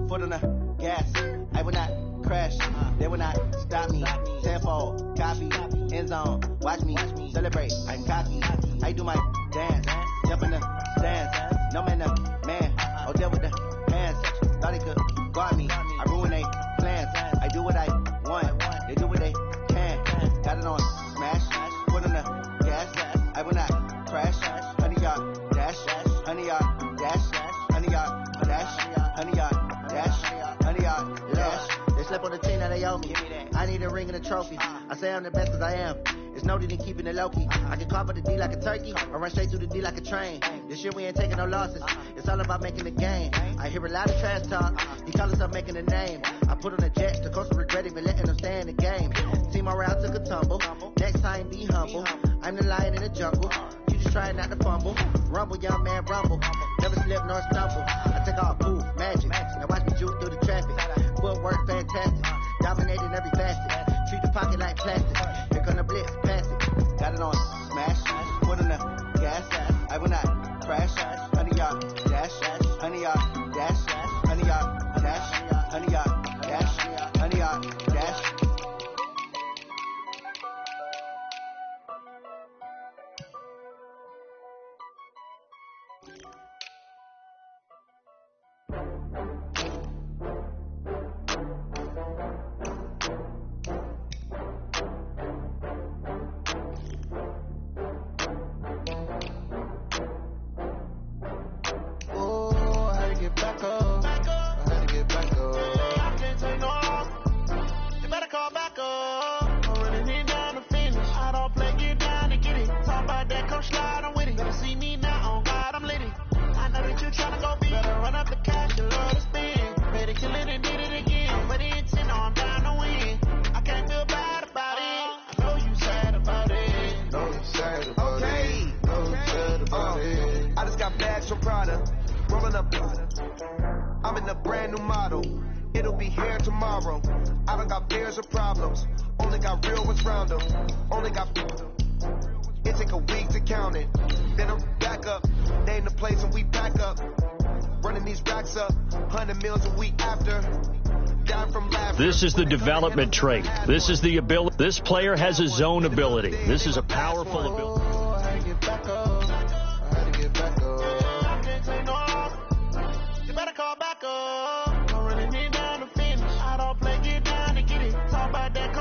foot on the gas. I will not crash, they will not stop me. Tenfold, copy, end zone, watch me celebrate. I'm cocky, I do my dance, jump in the stands. No man, the man, oh there with the hands. Thought he could guard me, I ruin they plans. I do what I want, they do what they can. Got it on smash, foot on the gas. I will not crash, honey y'all dash, honey y'all dash, honey y'all dash, honey y'all dash, honey y'all dash. They slept on the team, now they owe me. I need a ring and a trophy. I say I'm the best cause I am. It's no need in keeping it low-key. I can carve the D like a turkey, or run straight through the D like a train. This year we ain't taking no losses. It's all about making the game. I hear a lot of trash talk. He call himself making a name. I put on the jets, the coach will regret even letting them stay in the game. Team morale took a tumble. Next time be humble. I'm the lion in the jungle. You just trying not to fumble. Rumble, young man, rumble. Never slip nor stumble. I take off, move, magic. Now watch me juke through the traffic. Footwork fantastic. Dominating every facet. Treat the pocket like plastic. Here come the blitz, pass it. Got it on smash. Foot on the gas. I will not crash. Honey, y'all dash. Honey, y'all dash. Honey, y'all dash. Honey, y'all dash. Honey, y'all dash. I'm in a brand new model. It'll be here tomorrow. I don't got fears or problems. Only got real ones round them. Only got. It take a week to count it. Then I'm back up. Name the place and we pack up. Running these racks up. 100 meals a week after. Down from laughter. This is the development trait. This is the ability. This player has his own ability. This is a powerful ability.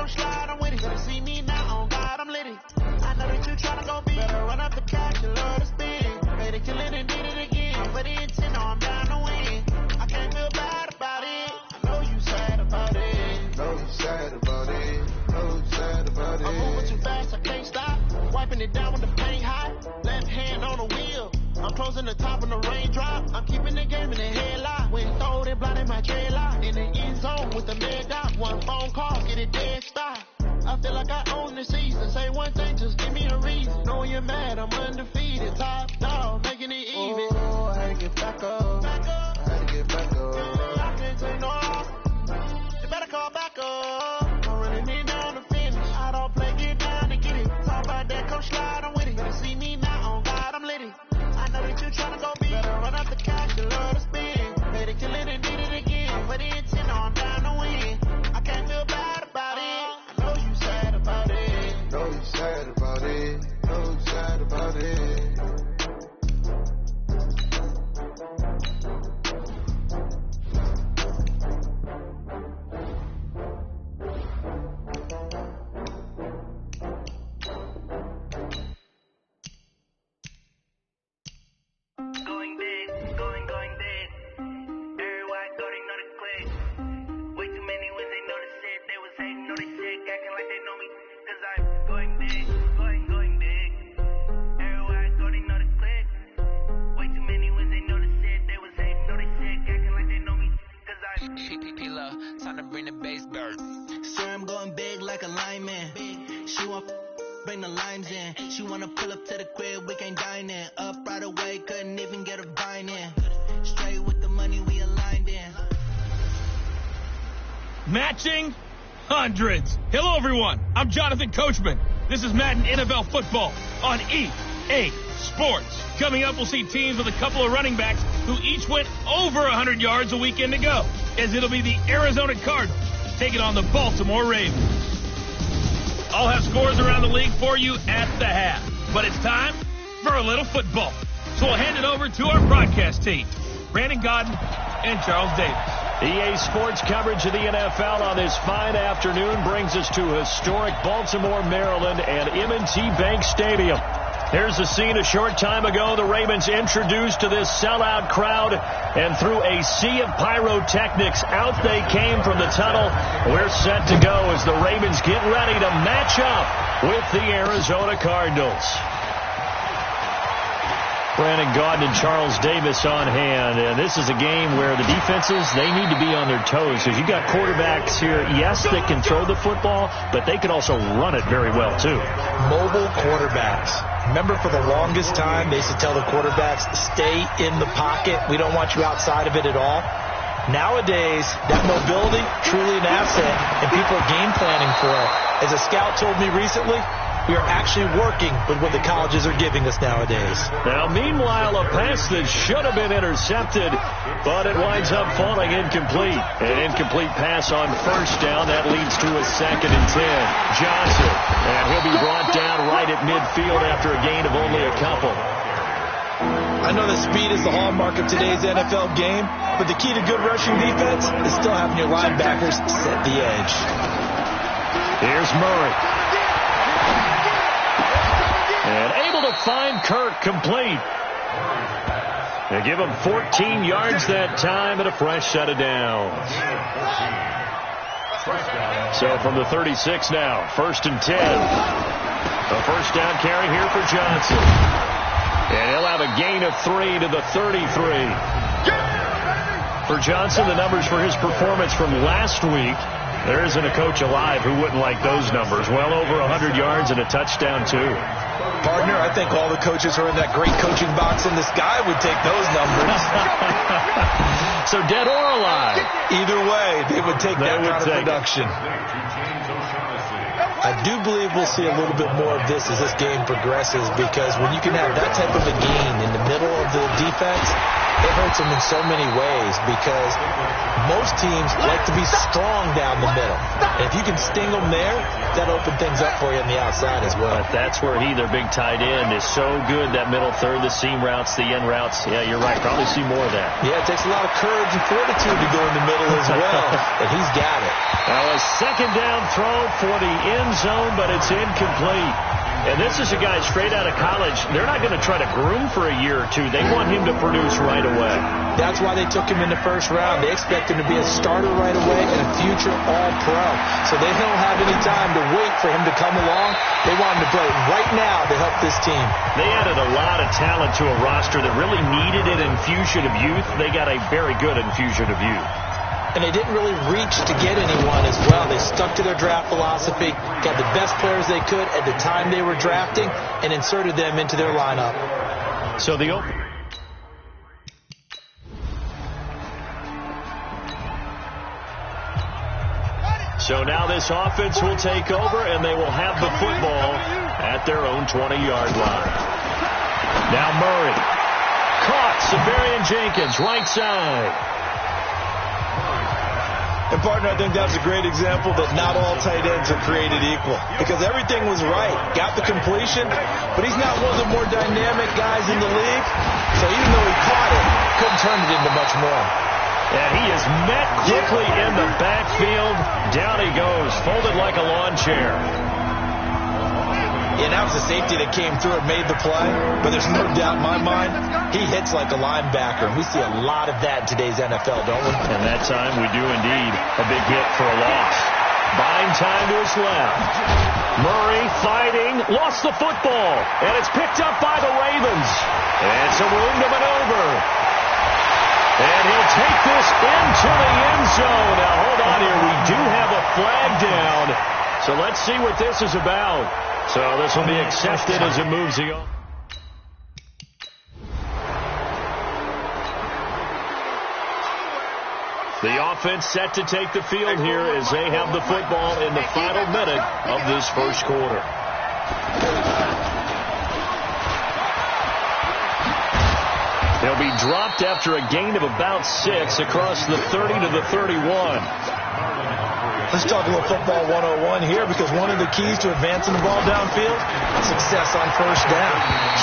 Slide, I'm with it. Gotta see me now, on God, I'm litty. I know that you tryna go big. Better run up the cash, you love to spin. Better kill it and did it again. But the intent, no, I'm down to win. I can't feel bad about it. I know you sad about it. Know you sad about it. Know you sad about it. I'm moving too fast, I can't stop. Wipe Wiping it down with the paint hot. Left hand on the wheel. I'm closing the top of the raindrop. I'm keeping the game in the headlock. When throw it, blinding my dreadlock. In the end zone with the mad dot. One phone call, get it dead stop. I feel like I own the season. Say one thing, just give me a reason. Knowing you're mad, I'm undefeated. Top dog, making it even. Oh, I had to get back up. I had to get back up. I can't take no off. You better call back up. Don't really need down to finish. I don't play, get down to get it. Talk about that, come slide, I'm with it. Better see me now, on God, I'm litty. I know that you tryna go big. Better run up the cash, you love to spin. Better kill it and did it again. Put the intent on, down to win. I can't feel bad about it. I know you sad about it. Know you sad about it. Know you sad about it. Going big, going big. Everywhere I go, they know the click. Way too many when they know the shit. They was hating, know they shit, acting like they know me. Cause I'm going big, going big. Everywhere I go, they know the click. Way too many when they know the shit. They was hating, know they shit, acting like they know me. Cause I'm P-P-P-Love, time to bring the bass bird. sir, I'm going big like a lineman. She want bring the limes in. She wanna pull up to the crib, we can't dine in. Up right away, couldn't even get a vine in. Straight with the money we aligned in. Matching hundreds. Hello, everyone. I'm Jonathan Coachman. This is Madden NFL Football on EA Sports. Coming up, we'll see teams with a couple of running backs who each went over 100 yards a weekend ago, as it'll be the Arizona Cardinals taking on the Baltimore Ravens. I'll have scores around the league for you at the half. But it's time for a little football. So we'll hand it over to our broadcast team, Brandon Godden and Charles Davis. EA Sports coverage of the NFL on this fine afternoon brings us to historic Baltimore, Maryland, and M&T Bank Stadium. Here's the scene a short time ago. The Ravens introduced to this sellout crowd, and through a sea of pyrotechnics, out they came from the tunnel. We're set to go as the Ravens get ready to match up with the Arizona Cardinals. Brandon Gaudin and Charles Davis on hand. And this is a game where the defenses, they need to be on their toes. Because you've got quarterbacks here, yes, they can throw the football, but they can also run it very well, too. Mobile quarterbacks. Remember, for the longest time, they used to tell the quarterbacks, stay in the pocket. We don't want you outside of it at all. Nowadays, that mobility, truly an asset, and people are game planning for it. As a scout told me recently, we are actually working with what the colleges are giving us nowadays. Now, meanwhile, a pass that should have been intercepted, but it winds up falling incomplete. An incomplete pass on first down. That leads to a 2nd and 10. Johnson, and he'll be brought down right at midfield after a gain of only a couple. I know that speed is the hallmark of today's NFL game, but the key to good rushing defense is still having your linebackers set the edge. Here's Murray. And able to find Kirk complete. They give him 14 yards that time and a fresh set of downs. So from the 36 now, 1st and 10. A first down carry here for Johnson. And he'll have a gain of 3 to the 33. For Johnson, the numbers for his performance from last week, there isn't a coach alive who wouldn't like those numbers. Well over 100 yards and a touchdown, too. Partner, I think all the coaches who are in that great coaching box in the sky would take those numbers. So dead or alive? Either way, they would take that kind of production. I do believe we'll see a little bit more of this as this game progresses, because when you can have that type of a gain in the middle of the defense, it hurts them in so many ways, because most teams like to be strong down the middle. And if you can sting them there, that opens things up for you on the outside as well. But that's where their big tight end, is so good, that middle third, the seam routes, the end routes. Yeah, you're right. Probably see more of that. Yeah, it takes a lot of courage and fortitude to go in the middle as well, and he's got it. Now a second down throw for the end zone, but it's incomplete. And this is a guy straight out of college. They're not going to try to groom for a year or two. They want him to produce right away. That's why they took him in the first round. They expect him to be a starter right away and a future All-Pro. So they don't have any time to wait for him to come along. They want him to play right now to help this team. They added a lot of talent to a roster that really needed an infusion of youth. They got a very good infusion of youth. And they didn't really reach to get anyone as well. They stuck to their draft philosophy, got the best players they could at the time they were drafting, and inserted them into their lineup. So now this offense will take over, and they will have the football at their own 20-yard line. Now Murray. Caught. Severian Jenkins, right side. And, partner, I think that's a great example that not all tight ends are created equal. Because everything was right. Got the completion, but he's not one of the more dynamic guys in the league. So even though he caught it, couldn't turn it into much more. And he is met quickly in the backfield. Down he goes, folded like a lawn chair. Yeah, that was a safety that came through and made the play. But there's no doubt in my mind, he hits like a linebacker. We see a lot of that in today's NFL, don't we? And that time we do indeed. A big hit for a loss. Buying time to his left. Murray fighting, lost the football. And it's picked up by the Ravens. And some room to maneuver. And he'll take this into the end zone. Now, hold on here. We do have a flag down. So let's see what this is about. So this will be accepted as it moves on. The offense set to take the field here as they have the football in the final minute of this first quarter. They'll be dropped after a gain of about 6 across the 30 to the 31. Let's talk a little football 101 here, because one of the keys to advancing the ball downfield, success on first down.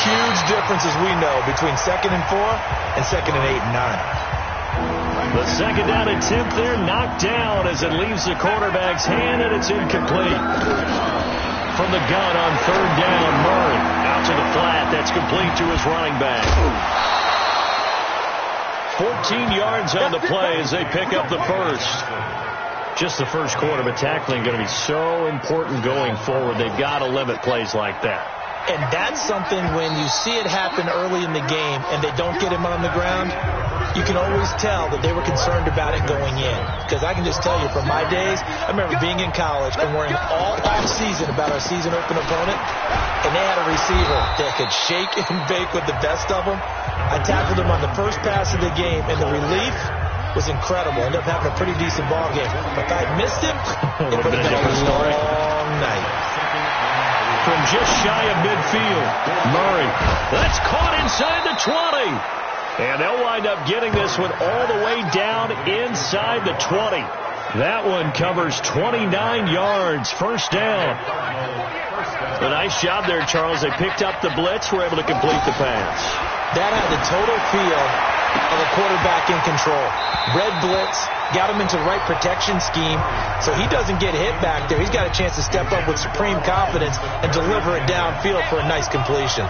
Huge difference, as we know, between 2nd and 4 and 2nd and 8 and 9. The second down attempt there knocked down as it leaves the quarterback's hand, and it's incomplete. From the gun on third down, Murray out to the flat. That's complete to his running back. 14 yards on the play as they pick up the first. Just the first quarter, but tackling going to be so important going forward. They've got to limit plays like that. And that's something when you see it happen early in the game and they don't get him on the ground, you can always tell that they were concerned about it going in. Because I can just tell you from my days, I remember being in college and worrying all off-season about our season open opponent, and they had a receiver that could shake and bake with the best of them. I tackled him on the first pass of the game, and the relief was incredible. Ended up having a pretty decent ball game. But if I had missed him, it would have been a long night. From just shy of midfield, Murray. That's caught inside the 20. And they'll wind up getting this one all the way down inside the 20. That one covers 29 yards. First down. A nice job there, Charles. They picked up the blitz, were able to complete the pass. That had the total feel of a quarterback in control. Red blitz, got him into the right protection scheme, so he doesn't get hit back there. He's got a chance to step up with supreme confidence and deliver it downfield for a nice completion.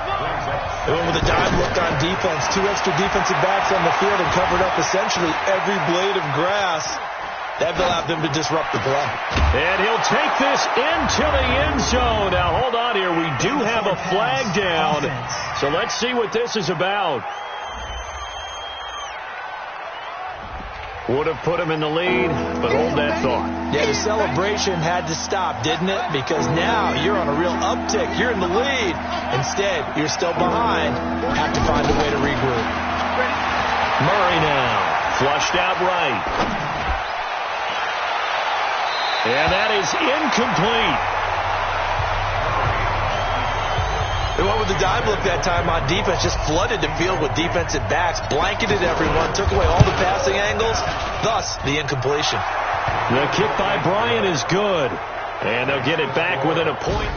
They went with a dime look on defense. 2 extra defensive backs on the field and covered up essentially every blade of grass. That allowed them to disrupt the play. And he'll take this into the end zone. Now, hold on here. We do have a flag down. So let's see what this is about. Would have put him in the lead, but hold that thought. Yeah, the celebration had to stop, didn't it? Because now you're on a real uptick. You're in the lead. Instead, you're still behind. Have to find a way to regroup. Murray now, flushed out right. And that is incomplete. They went with the dime look that time on defense, just flooded the field with defensive backs, blanketed everyone, took away all the passing angles, thus the incompletion. The kick by Bryant is good, and they'll get it back within a point.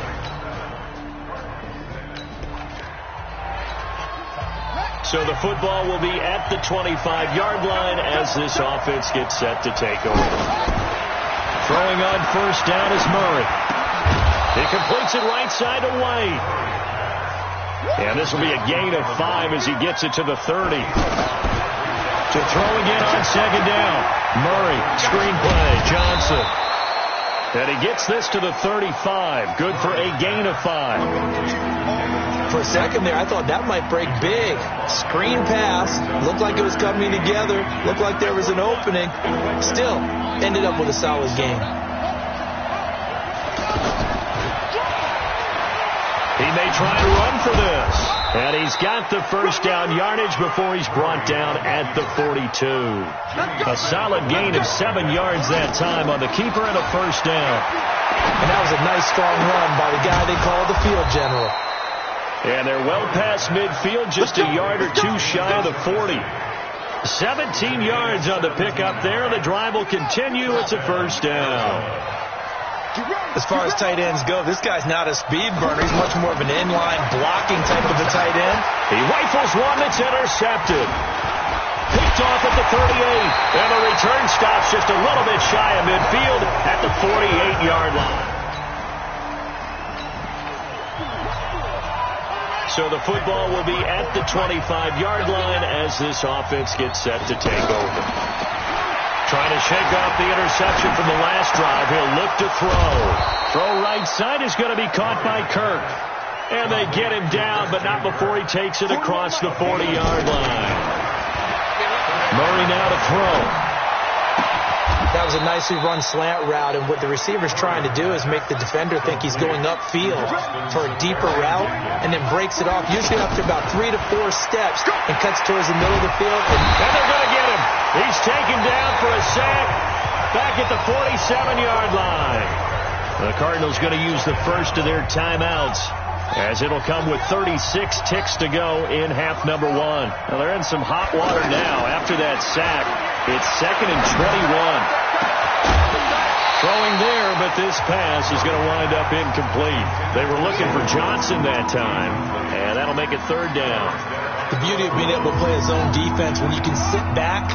So the football will be at the 25-yard line as this offense gets set to take over. Throwing on first down is Murray. He completes it right side to White. And this will be a gain of 5 as he gets it to the 30. To throw again on second down. Murray, screenplay, Johnson. And he gets this to the 35. Good for a gain of 5. For a second there, I thought that might break big. Screen pass. Looked like it was coming together. Looked like there was an opening. Still, ended up with a solid game. He may try to run for this. And he's got the first down yardage before he's brought down at the 42. A solid gain of 7 yards that time on the keeper and a first down. And that was a nice strong run by the guy they call the field general. And they're well past midfield, just a yard or two shy of the 40. 17 yards on the pickup there. The drive will continue. It's a first down. As far as tight ends go, this guy's not a speed burner. He's much more of an inline blocking type of a tight end. He rifles one that's intercepted. Picked off at the 38. And the return stops just a little bit shy of midfield at the 48-yard line. So the football will be at the 25-yard line as this offense gets set to take over. Trying to shake off the interception from the last drive. He'll look to throw. Throw right side is going to be caught by Kirk. And they get him down, but not before he takes it across the 40-yard line. Murray now to throw. That was a nicely run slant route, and what the receiver's trying to do is make the defender think he's going upfield for a deeper route, and then breaks it off, usually up to about 3 to 4 steps, and cuts towards the middle of the field. And they're going to get him. He's taken down for a sack back at the 47-yard line. The Cardinals going to use the first of their timeouts, as it'll come with 36 ticks to go in half number 1. Now they're in some hot water now. After that sack, it's 2nd and 21. Throwing there, but this pass is going to wind up incomplete. They were looking for Johnson that time, and that'll make it 3rd down. The beauty of being able to play a zone defense, when you can sit back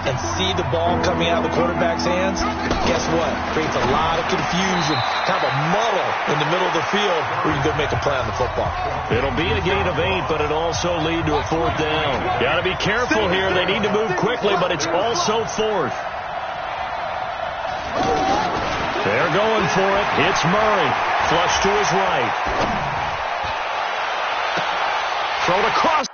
and see the ball coming out of the quarterback's hands, guess what? Creates a lot of confusion, kind of a muddle in the middle of the field where you can go make a play on the football. It'll be a gain of 8, but it also lead to a 4th down. Got to be careful here. They need to move quickly, but it's also 4th. They're going for it. It's Murray. Flush to his right. Thrown across.